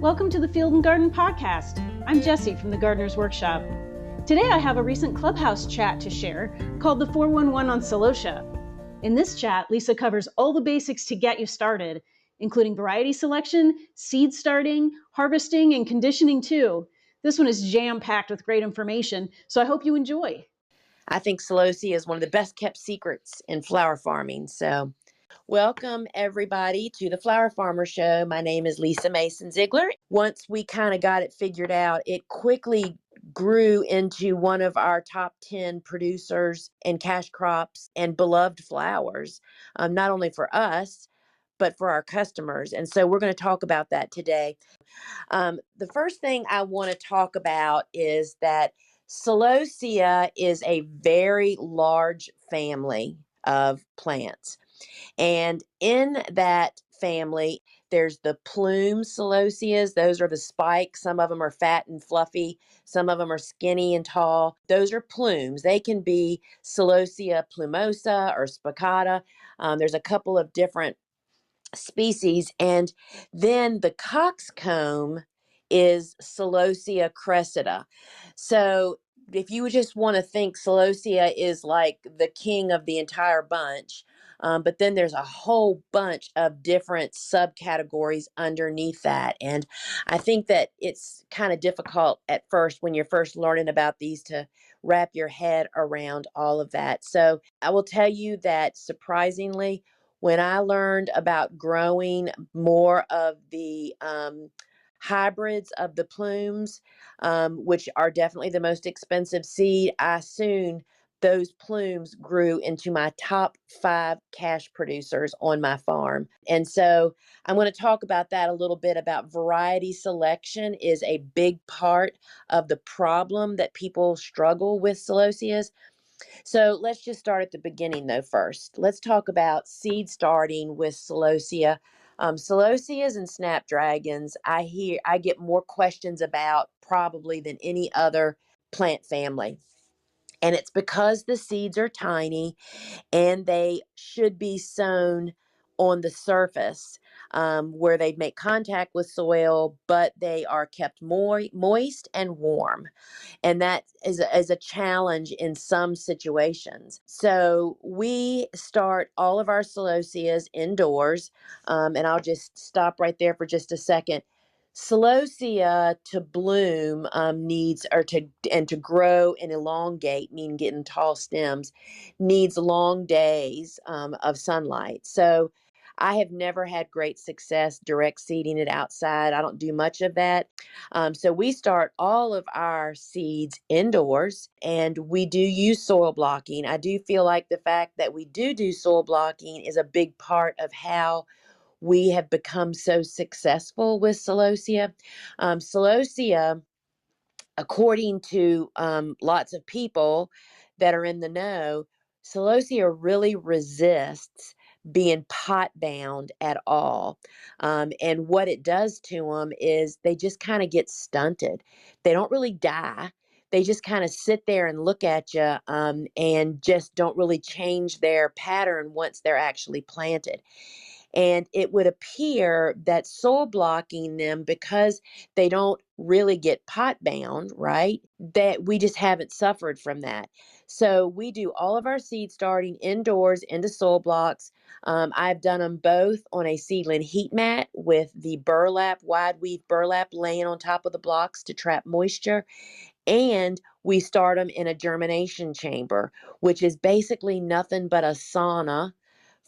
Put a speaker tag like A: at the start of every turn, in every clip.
A: Welcome to the Field and Garden Podcast. I'm Jessie from the Gardener's Workshop. Today I have a recent Clubhouse chat to share called the 411 on Celosia. In this chat, Lisa covers all the basics to get you started, including variety selection, seed starting, harvesting, and conditioning too. This one is jam-packed with great information, so I hope you enjoy.
B: I think Celosia is one of the best kept secrets in flower farming. So welcome everybody to the Flower Farmer Show. My name is Lisa Mason Ziegler. Once we kind of got it figured out, it quickly grew into one of our top 10 producers and cash crops and beloved flowers, not only for us, but for our customers. And so we're going to talk about that today. The first thing I want to talk about is that Celosia is a very large family of plants. And in that family, there's the plume Celosias. Those are the spikes. Some of them are fat and fluffy. Some of them are skinny and tall. Those are plumes. They can be Celosia plumosa or spicata. There's a couple of different species. And then the Coxcomb is Celosia cressida. So if you just want to think Celosia is like the king of the entire bunch, but then there's a whole bunch of different subcategories underneath that. And I think that it's kind of difficult at first when you're first learning about these to wrap your head around all of that. So I will tell you that surprisingly, when I learned about growing more of the hybrids of the plumes, which are definitely the most expensive seed, I soon, those plumes grew into my top 5 cash producers on my farm. And so I'm going to talk about that a little bit. About variety selection is a big part of the problem that people struggle with Celosias. So let's just start at the beginning though first. Let's talk about seed starting with Celosia. Celosias and snapdragons, I get more questions about probably than any other plant family. And it's because the seeds are tiny and they should be sown on the surface where they make contact with soil, but they are kept moist and warm. And that is a challenge in some situations. So we start all of our Celosias indoors, and I'll just stop right there for just a second. Celosia to bloom needs, to grow and elongate, meaning getting tall stems, needs long days of sunlight. So I have never had great success direct seeding it outside. I don't do much of that. So we start all of our seeds indoors, and we do use soil blocking. I do feel like the fact that we do soil blocking is a big part of how we have become so successful with Celosia. Celosia, according to lots of people that are in the know, Celosia really resists being pot bound at all. And what it does to them is they just kind of get stunted. They don't really die. They just kind of sit there and look at you and just don't really change their pattern once they're actually planted. And it would appear that soil blocking them, because they don't really get pot bound, right? That we just haven't suffered from that. So we do all of our seed starting indoors into soil blocks. I've done them both on a seedling heat mat with the burlap, wide weave burlap laying on top of the blocks to trap moisture. And we start them in a germination chamber, which is basically nothing but a sauna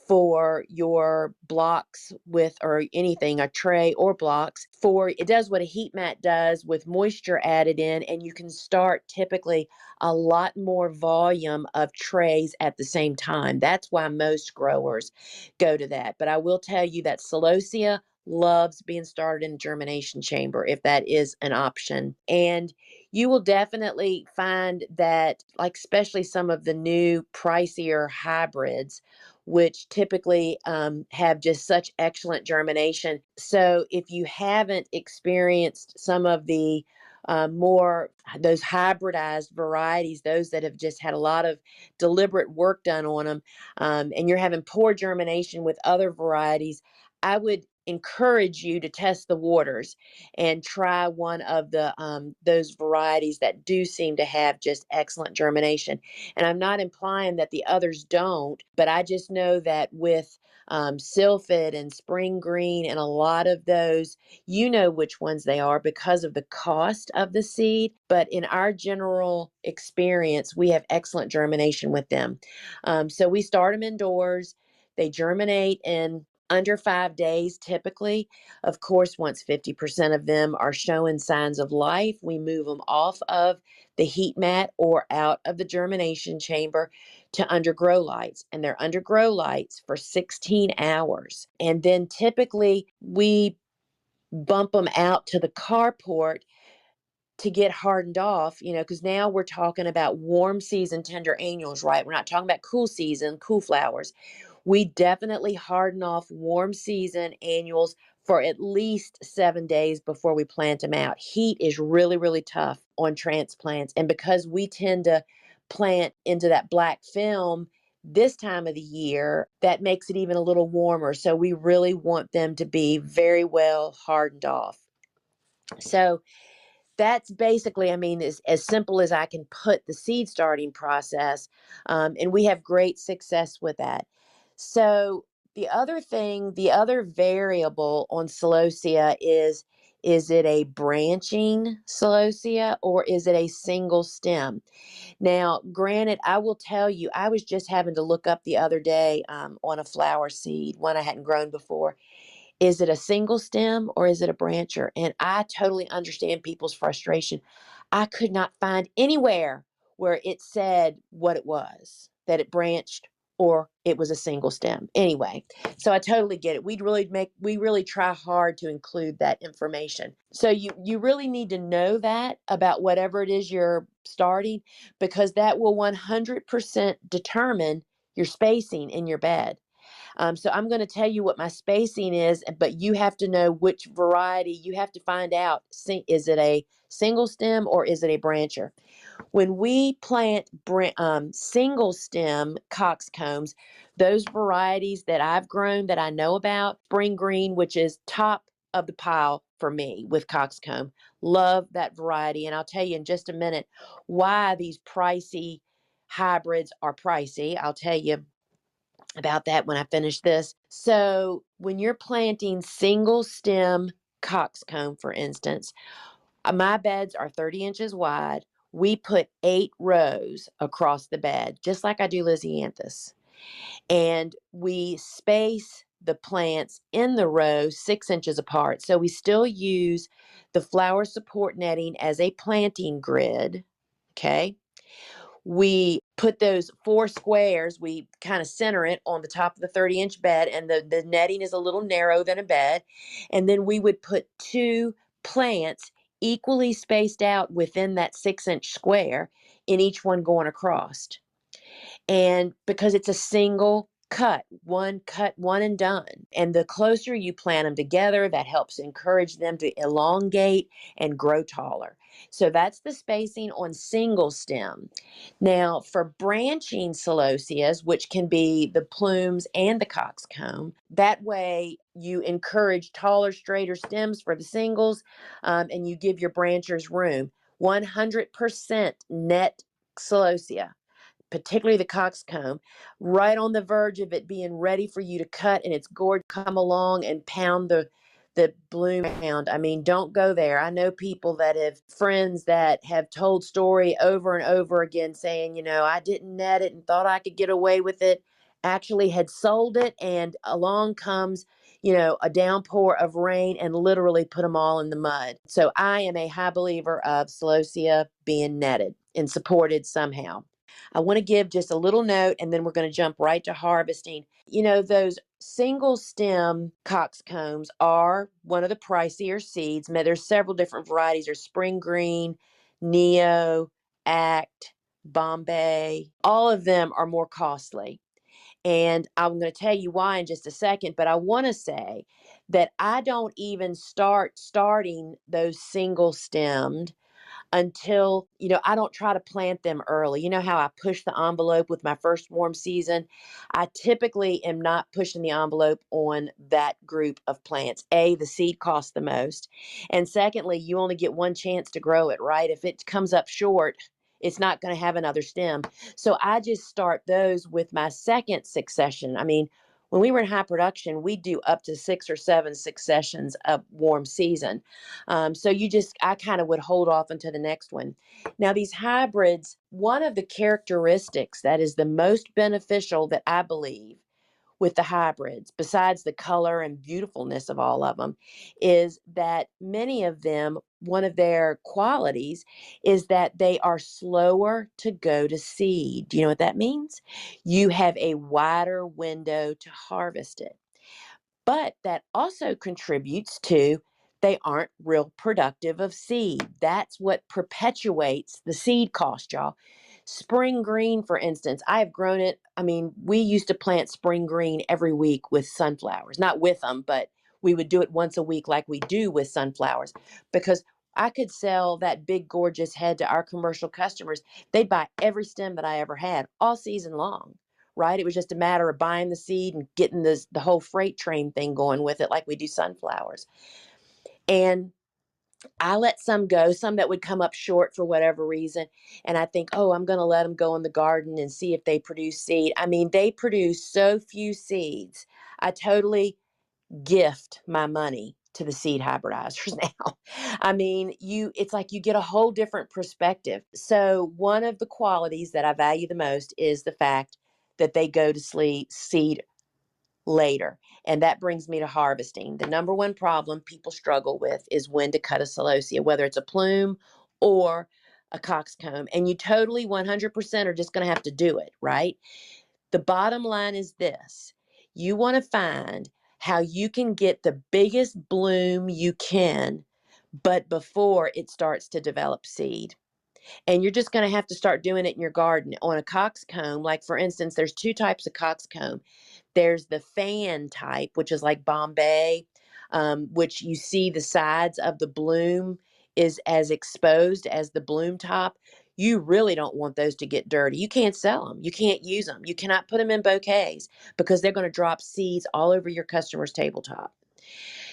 B: for your blocks with, or anything, a tray or blocks. It does what a heat mat does with moisture added in, and you can start typically a lot more volume of trays at the same time. That's why most growers go to that. But I will tell you that Celosia loves being started in a germination chamber if that is an option. And you will definitely find that, like, especially some of the new pricier hybrids, which typically have just such excellent germination. So if you haven't experienced some of the those hybridized varieties, those that have just had a lot of deliberate work done on them, and you're having poor germination with other varieties, I would encourage you to test the waters and try one of the those varieties that do seem to have just excellent germination. And I'm not implying that the others don't, but I just know that with Sylphid and Spring Green and a lot of those, you know which ones they are because of the cost of the seed. But in our general experience, we have excellent germination with them. So we start them indoors. They germinate in under 5 days typically. Of course, once 50% of them are showing signs of life, we move them off of the heat mat or out of the germination chamber to under grow lights. And they're under grow lights for 16 hours. And then typically we bump them out to the carport to get hardened off, because now we're talking about warm season tender annuals, right? We're not talking about cool season, cool flowers. We definitely harden off warm season annuals for at least 7 days before we plant them out. Heat is really, really tough on transplants. And because we tend to plant into that black film this time of the year, that makes it even a little warmer. So we really want them to be very well hardened off. So that's basically, as simple as I can put the seed starting process. And we have great success with that. So the other variable on Celosia is it a branching Celosia or is it a single stem? Now, granted, I will tell you, I was just having to look up the other day on a flower seed, one I hadn't grown before. Is it a single stem or is it a brancher? And I totally understand people's frustration. I could not find anywhere where it said what it was, that it branched or it was a single stem. Anyway, so I totally get it. We really try hard to include that information. So you really need to know that about whatever it is you're starting, because that will 100% determine your spacing in your bed. So I'm going to tell you what my spacing is, but you have to know which variety. You have to find out, is it a single stem or is it a brancher? When we plant single stem coxcombs, those varieties that I've grown that I know about, Spring Green, which is top of the pile for me with coxcomb, love that variety. And I'll tell you in just a minute why these pricey hybrids are pricey. I'll tell you about that when I finish this. So when you're planting single stem coxcomb, for instance, my beds are 30 inches wide. We put 8 rows across the bed, just like I do Lysianthus. And we space the plants in the row 6 inches apart. So we still use the flower support netting as a planting grid. Okay. We put those 4 squares, we kind of center it on the top of the 30-inch bed, and the netting is a little narrow than a bed. And then we would put 2 plants equally spaced out within that 6-inch square, in each one going across. And because it's a single cut, one and done. And the closer you plant them together, that helps encourage them to elongate and grow taller. So that's the spacing on single stem. Now, for branching Celosias, which can be the plumes and the coxcomb, that way you encourage taller, straighter stems for the singles, and you give your branchers room. 100% net Celosia, particularly the coxcomb, right on the verge of it being ready for you to cut, and it's gorgeous. Come along and pound the bloom around. Don't go there. I know people that have friends that have told story over and over again saying, I didn't net it and thought I could get away with it, actually had sold it, and along comes a downpour of rain and literally put them all in the mud. So I am a high believer of Celosia being netted and supported somehow. I want to give just a little note, and then we're going to jump right to harvesting. Those single stem coxcombs are one of the pricier seeds. There's several different varieties. There's Spring Green, Neo, Act, Bombay. All of them are more costly. And I'm going to tell you why in just a second, but I want to say that I don't even starting those single stemmed until, I don't try to plant them early. You know how I push the envelope with my first warm season? I typically am not pushing the envelope on that group of plants. A, the seed costs the most. And secondly, you only get one chance to grow it, right? If it comes up short, it's not going to have another stem. So I just start those with my second succession. I mean, when we were in high production, we do up to 6 or 7 successions of warm season. So I kind of would hold off until the next one. Now, these hybrids, one of the characteristics that is the most beneficial that I believe with the hybrids, besides the color and beautifulness of all of them, is that many of them, one of their qualities is that they are slower to go to seed. Do you know what that means? You have a wider window to harvest it. But that also contributes to they aren't real productive of seed. That's what perpetuates the seed cost, y'all. Spring green, for instance, I have grown it. I mean, we used to plant spring green every week with sunflowers, not with them, but we would do it once a week like we do with sunflowers, because I could sell that big, gorgeous head to our commercial customers. They'd buy every stem that I ever had all season long, right? It was just a matter of buying the seed and getting the whole freight train thing going with it like we do sunflowers. And I let some go, some that would come up short for whatever reason. And I think, oh, I'm going to let them go in the garden and see if they produce seed. I mean, they produce so few seeds. I totally gift my money to the seed hybridizers now. I mean, it's like you get a whole different perspective. So one of the qualities that I value the most is the fact that they go to seed later. And that brings me to harvesting. The number one problem people struggle with is when to cut a celosia, whether it's a plume or a coxcomb. And you totally 100% are just going to have to do it, right? The bottom line is this. You want to find how you can get the biggest bloom you can, but before it starts to develop seed. And you're just going to have to start doing it in your garden. On a coxcomb, like for instance, there's 2 types of coxcomb. There's the fan type, which is like Bombay, which you see the sides of the bloom is as exposed as the bloom top. You really don't want those to get dirty. You can't sell them. You can't use them. You cannot put them in bouquets because they're going to drop seeds all over your customer's tabletop.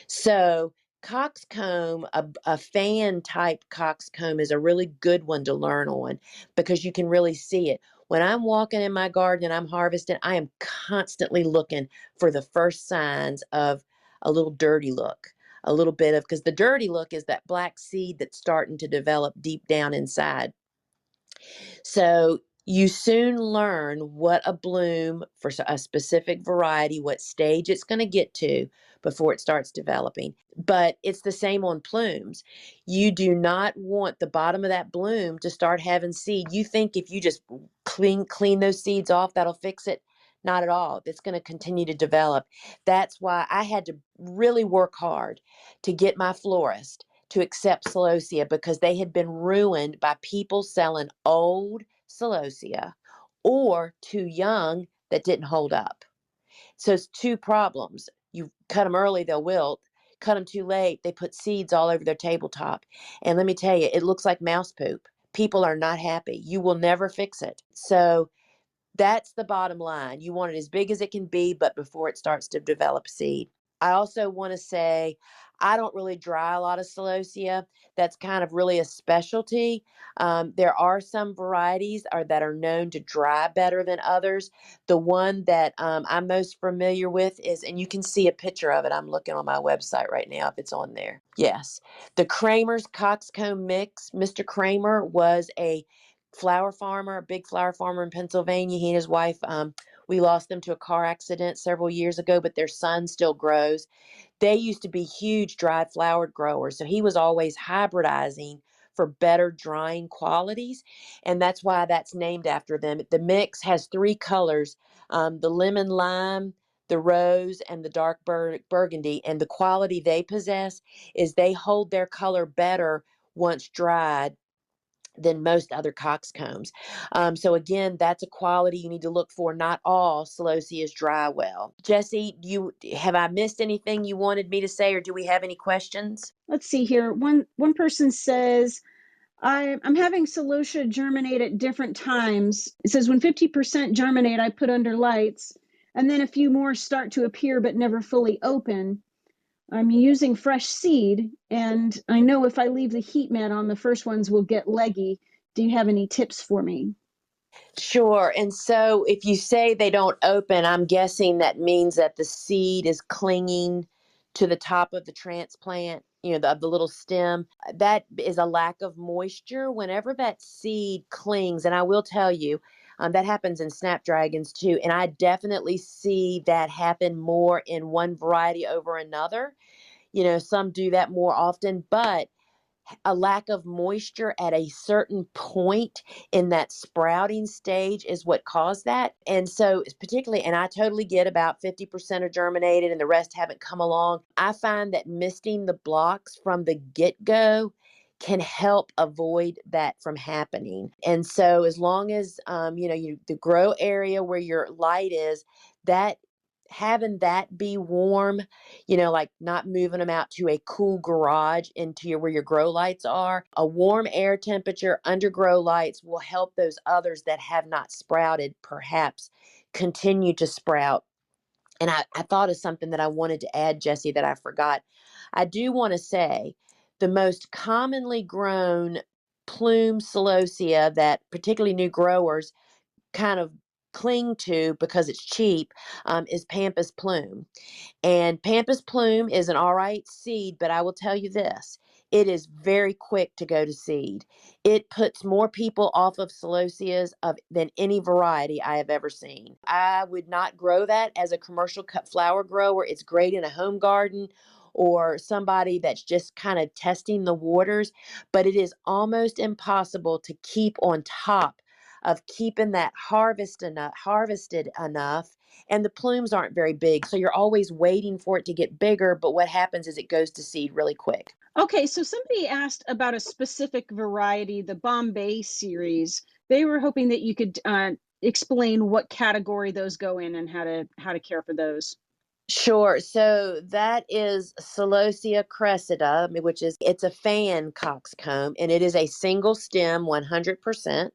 B: So coxcomb, a fan type coxcomb is a really good one to learn on because you can really see it. When I'm walking in my garden and I'm harvesting, I am constantly looking for the first signs of a little dirty look, a little bit of, because the dirty look is that black seed that's starting to develop deep down inside. So you soon learn what a bloom for a specific variety, what stage it's going to get to before it starts developing. But it's the same on plumes. You do not want the bottom of that bloom to start having seed. You think if you just clean those seeds off, that'll fix it. Not at all. It's going to continue to develop. That's why I had to really work hard to get my florist to accept celosia, because they had been ruined by people selling old celosia or too young that didn't hold up. So it's 2 problems. You cut them early, they'll wilt. Cut them too late, they put seeds all over their tabletop. And let me tell you, it looks like mouse poop. People are not happy. You will never fix it. So that's the bottom line. You want it as big as it can be, but before it starts to develop seed. I also want to say I don't really dry a lot of celosia. That's kind of really a specialty. There are some varieties that are known to dry better than others. The one that I'm most familiar with is, and you can see a picture of it. I'm looking on my website right now if it's on there. Yes. The Cramer's Coxcomb mix. Mr. Cramer was a flower farmer, a big flower farmer in Pennsylvania. He and his wife, we lost them to a car accident several years ago, but their son still grows. They used to be huge dried flowered growers. So he was always hybridizing for better drying qualities. And that's why that's named after them. The mix has 3 colors, the lemon lime, the rose, and the dark burgundy. And the quality they possess is they hold their color better once dried than most other coxcombs. So again, that's a quality you need to look for. Not all Celosias dry well. Jessie, have I missed anything you wanted me to say, or do we have any questions?
A: Let's see here. One person says, I'm having Celosia germinate at different times. It says when 50% germinate, I put under lights, and then a few more start to appear but never fully open. I'm using fresh seed, and I know if I leave the heat mat on, the first ones will get leggy. Do you have any tips for me?
B: Sure. And so if you say they don't open, I'm guessing that means that the seed is clinging to the top of the transplant, the little stem. That is a lack of moisture. Whenever that seed clings, and I will tell you, that happens in snapdragons too. And I definitely see that happen more in one variety over another. Some do that more often, but a lack of moisture at a certain point in that sprouting stage is what caused that. And so, particularly, and I totally get about 50% are germinated and the rest haven't come along. I find that misting the blocks from the get go can help avoid that from happening. And so, as long as, the grow area where your light is, that having that be warm, like not moving them out to a cool garage into where your grow lights are. A warm air temperature under grow lights will help those others that have not sprouted perhaps continue to sprout. And I thought of something that I wanted to add, Jesse, that I forgot. I do want to say the most commonly grown plume celosia that particularly new growers kind of cling to because it's cheap is Pampas plume. And Pampas plume is an all right seed, but I will tell you this. It is very quick to go to seed. It puts more people off of Celosias than any variety I have ever seen. I would not grow that as a commercial cut flower grower. It's great in a home garden or somebody that's just kind of testing the waters, but it is almost impossible to keep on top of keeping that harvested enough, and the plumes aren't very big, so you're always waiting for it to get bigger, but what happens is it goes to seed really quick.
A: Okay, so somebody asked about a specific variety, the Bombay series. They were hoping that you could explain what category those go in and how to care for those.
B: Sure. So that is Celosia cressida, it's a fan coxcomb, and it is a single stem 100%.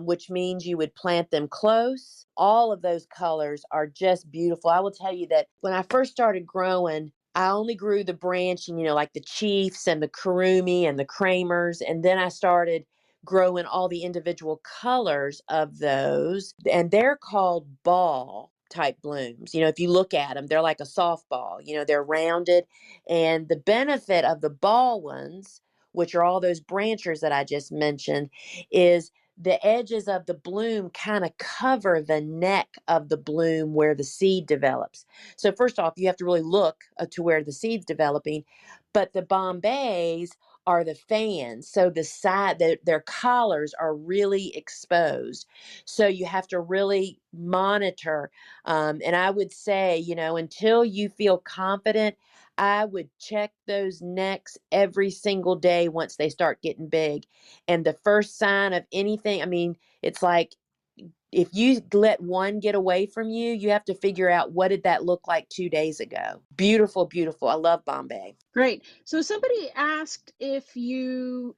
B: Which means you would plant them close. All of those colors are just beautiful. I will tell you that when I first started growing, I only grew the branching, like the Chiefs and the Karumi and the Cramers. And then I started growing all the individual colors of those. And they're called ball type blooms. If you look at them, they're like a softball, they're rounded. And the benefit of the ball ones, which are all those branchers that I just mentioned, is the edges of the bloom kind of cover the neck of the bloom where the seed develops. So first off, you have to really look to where the seed's developing, but the Bombays are the fans. So their collars are really exposed. So you have to really monitor. And I would say, until you feel confident, I would check those necks every single day once they start getting big. And the first sign of anything, it's like if you let one get away from you, you have to figure out what did that look like 2 days ago. Beautiful, beautiful. I love Bombay.
A: Great. So somebody asked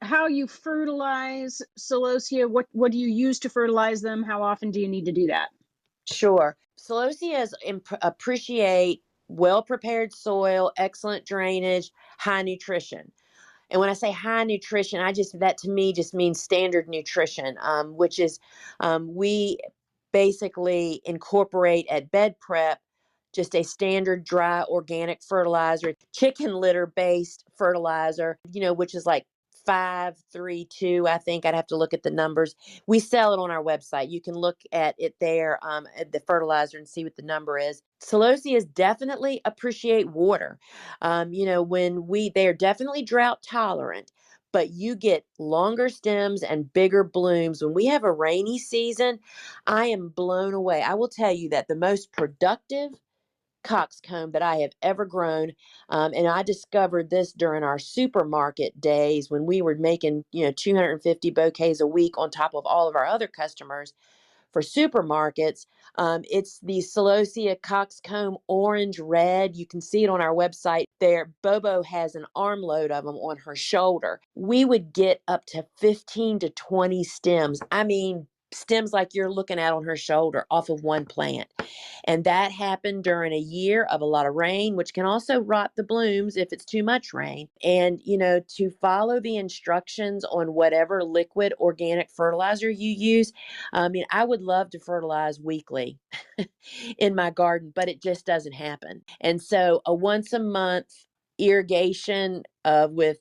A: how you fertilize Celosia. What do you use to fertilize them? How often do you need to do that?
B: Sure. Celosias appreciate well-prepared soil, excellent drainage, high nutrition. And when I say high nutrition, that to me just means standard nutrition, which is we basically incorporate at bed prep just a standard dry organic fertilizer, chicken litter based fertilizer, which is like 532. I think I'd have to look at the numbers. We sell it on our website. You can look at it there at the fertilizer and see what the number is. Celosias definitely appreciate water. They're definitely drought tolerant, but you get longer stems and bigger blooms. When we have a rainy season, I am blown away. I will tell you that the most productive coxcomb that I have ever grown. And I discovered this during our supermarket days when we were making, 250 bouquets a week on top of all of our other customers. for supermarkets, it's the Celosia Coxcomb orange red. You can see it on our website there. Bobo has an armload of them on her shoulder. We would get up to 15 to 20 stems. I mean, stems like you're looking at on her shoulder off of one plant. And that happened during a year of a lot of rain, which can also rot the blooms if it's too much rain. And, to follow the instructions on whatever liquid organic fertilizer you use, I would love to fertilize weekly in my garden, but it just doesn't happen. And so a once a month irrigation with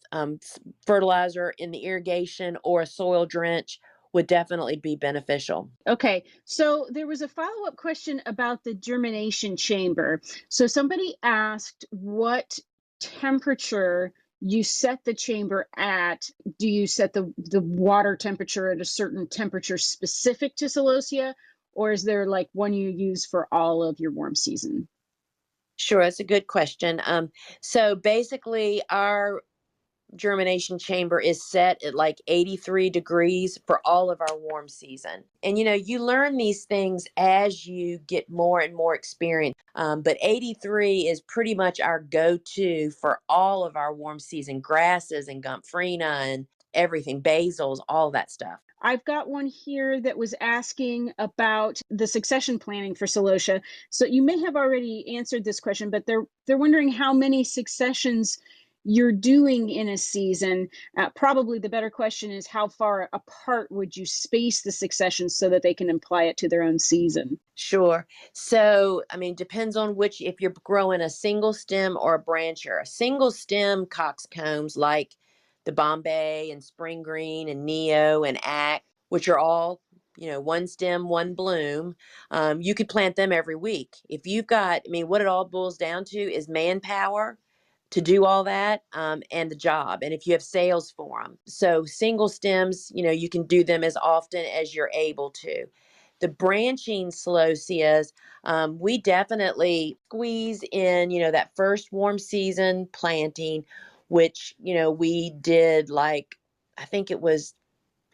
B: fertilizer in the irrigation or a soil drench would definitely be beneficial.
A: Okay, so there was a follow-up question about the germination chamber. So somebody asked what temperature you set the chamber at. Do you set the water temperature at a certain temperature specific to Celosia, or is there like one you use for all of your warm season?
B: Sure, that's a good question. So basically, our germination chamber is set at like 83 degrees for all of our warm season. And you learn these things as you get more and more experience. But 83 is pretty much our go-to for all of our warm season grasses and gomphrena and everything, basils, all that stuff.
A: I've got one here that was asking about the succession planning for Celosia. So you may have already answered this question, but they're wondering how many successions you're doing in a season. Probably the better question is how far apart would you space the successions so that they can apply it to their own season?
B: Sure. So, depends on if you're growing a single stem or a brancher. A single stem coxcombs like the Bombay and Spring Green and Neo and Act, which are all, one stem, one bloom, you could plant them every week. If you've got, what it all boils down to is manpower to do all that, and the job, and if you have sales for them. So single stems, you can do them as often as you're able to. The branching Celosias, we definitely squeeze in, that first warm season planting, which, we did like, I think it was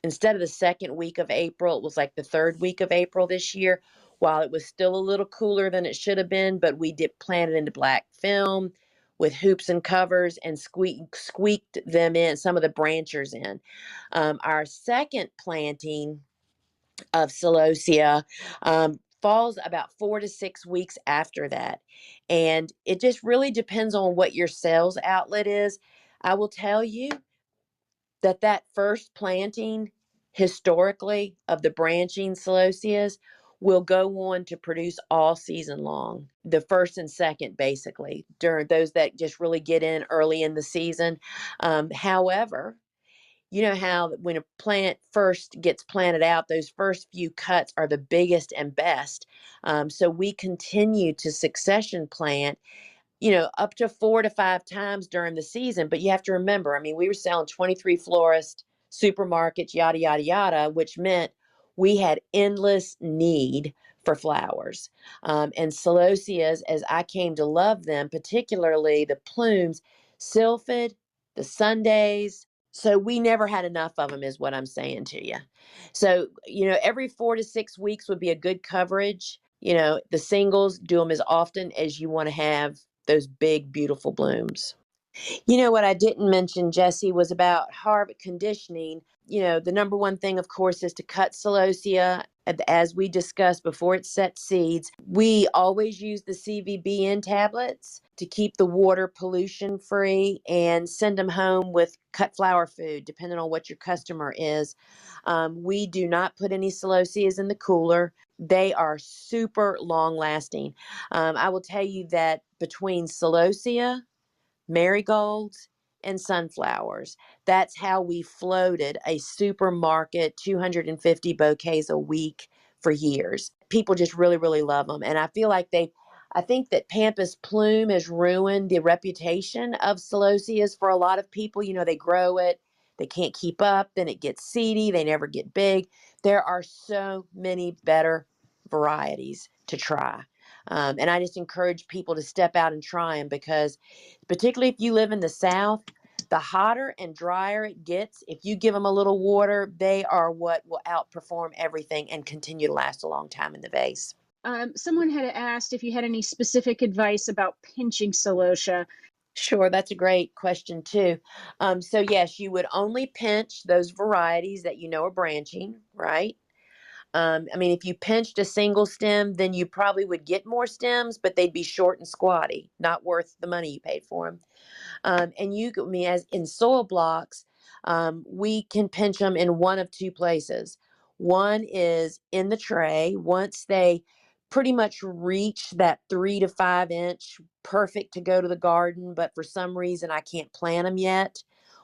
B: instead of the second week of April, it was like the third week of April this year, while it was still a little cooler than it should have been, but we did plant it into black film with hoops and covers and squeaked them in, some of the branchers in. Our second planting of Celosia falls about 4 to 6 weeks after that. And it just really depends on what your sales outlet is. I will tell you that first planting historically of the branching Celosias will go on to produce all season long. The first and second, basically, during those that just really get in early in the season. However, you know how when a plant first gets planted out, those first few cuts are the biggest and best. So we continue to succession plant, up to 4 to 5 times during the season. But you have to remember, we were selling 23 florists, supermarkets, yada, yada, yada, which meant we had endless need for flowers. And Celosias, as I came to love them, particularly the plumes, sylphid, the Sundays. So we never had enough of them, is what I'm saying to you. So, every 4 to 6 weeks would be a good coverage. The singles, do them as often as you want to have those big, beautiful blooms. What I didn't mention, Jesse, was about harvest conditioning. The number one thing, of course, is to cut Celosia, as we discussed before it sets seeds. We always use the CVBN tablets to keep the water pollution free and send them home with cut flower food, depending on what your customer is. We do not put any Celosias in the cooler. They are super long lasting. I will tell you that between Celosia, marigolds, and sunflowers, that's how we floated a supermarket 250 bouquets a week for years. People just really, really love them. And I feel like I think that Pampas Plume has ruined the reputation of Celosias for a lot of people. They grow it, they can't keep up, then it gets seedy, they never get big. There are so many better varieties to try. And I just encourage people to step out and try them, because particularly if you live in the South, the hotter and drier it gets, if you give them a little water, they are what will outperform everything and continue to last a long time in the vase.
A: Someone had asked if you had any specific advice about pinching celosia.
B: Sure, that's a great question too. So yes, you would only pinch those varieties that you know are branching, right? I mean, if you pinched a single stem, then you probably would get more stems, but they'd be short and squatty, not worth the money you paid for them. And you, I mean, as in soil blocks, we can pinch them in one of two places. One is in the tray. Once they pretty much reach that 3 to 5 inch, perfect to go to the garden, but for some reason I can't plant them yet,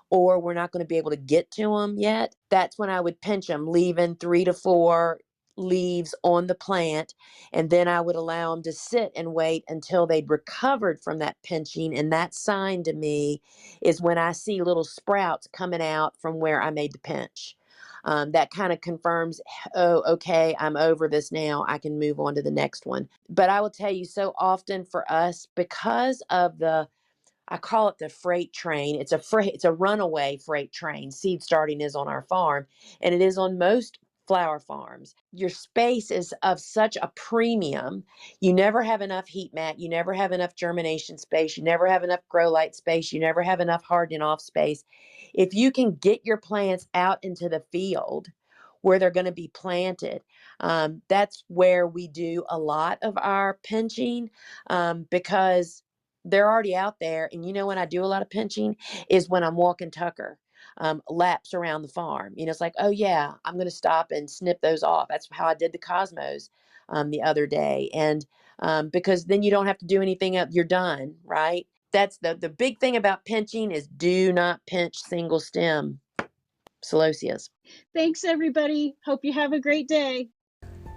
B: or we're not going to be able to get to them yet, that's when I would pinch them, leaving 3 to 4 leaves on the plant. And then I would allow them to sit and wait until they'd recovered from that pinching. And that sign to me is when I see little sprouts coming out from where I made the pinch. That kind of confirms, oh, okay, I'm over this now. I can move on to the next one. But I will tell you, so often for us, because of I call it the freight train. It's a runaway freight train. Seed starting is on our farm, and it is on most flower farms. Your space is of such a premium. You never have enough heat mat. You never have enough germination space. You never have enough grow light space. You never have enough hardening off space. If you can get your plants out into the field where they're going to be planted, that's where we do a lot of our pinching, because they're already out there. And when I do a lot of pinching is when I'm walking Tucker, laps around the farm. It's like, oh yeah, I'm going to stop and snip those off. That's how I did the Cosmos the other day. And because then you don't have to do anything else. You're done, right? That's the big thing about pinching is do not pinch single stem Celosias.
A: Thanks, everybody. Hope you have a great day.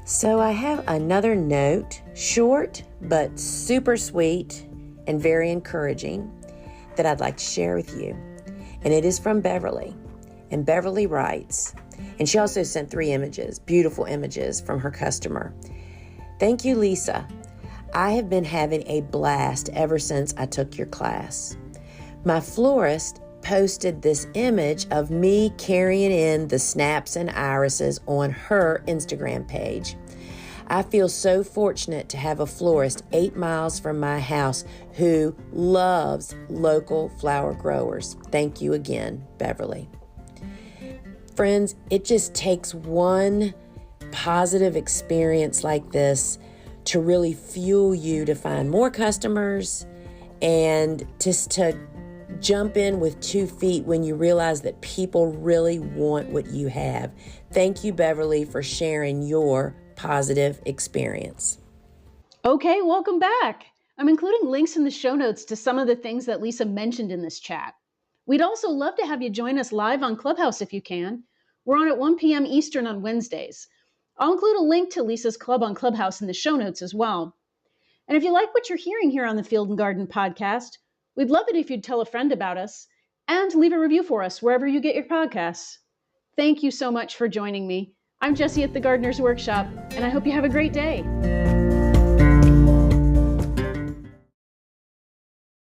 B: So I have another note, short but super sweet and very encouraging, that I'd like to share with you. And it is from Beverly. And Beverly writes, and she also sent 3 images, beautiful images from her customer. Thank you, Lisa. I have been having a blast ever since I took your class. My florist posted this image of me carrying in the snaps and irises on her Instagram page. I feel so fortunate to have a florist 8 miles from my house who loves local flower growers. Thank you again, Beverly. Friends, it just takes one positive experience like this to really fuel you to find more customers and just to jump in with 2 feet when you realize that people really want what you have. Thank you, Beverly, for sharing your positive experience.
A: Okay, welcome back. I'm including links in the show notes to some of the things that Lisa mentioned in this chat. We'd also love to have you join us live on Clubhouse if you can. We're on at 1 p.m. Eastern on Wednesdays. I'll include a link to Lisa's club on Clubhouse in the show notes as well. And if you like what you're hearing here on the Field and Garden podcast, we'd love it if you'd tell a friend about us and leave a review for us wherever you get your podcasts. Thank you so much for joining me. I'm Jessie at the Gardener's Workshop, and I hope you have a great day.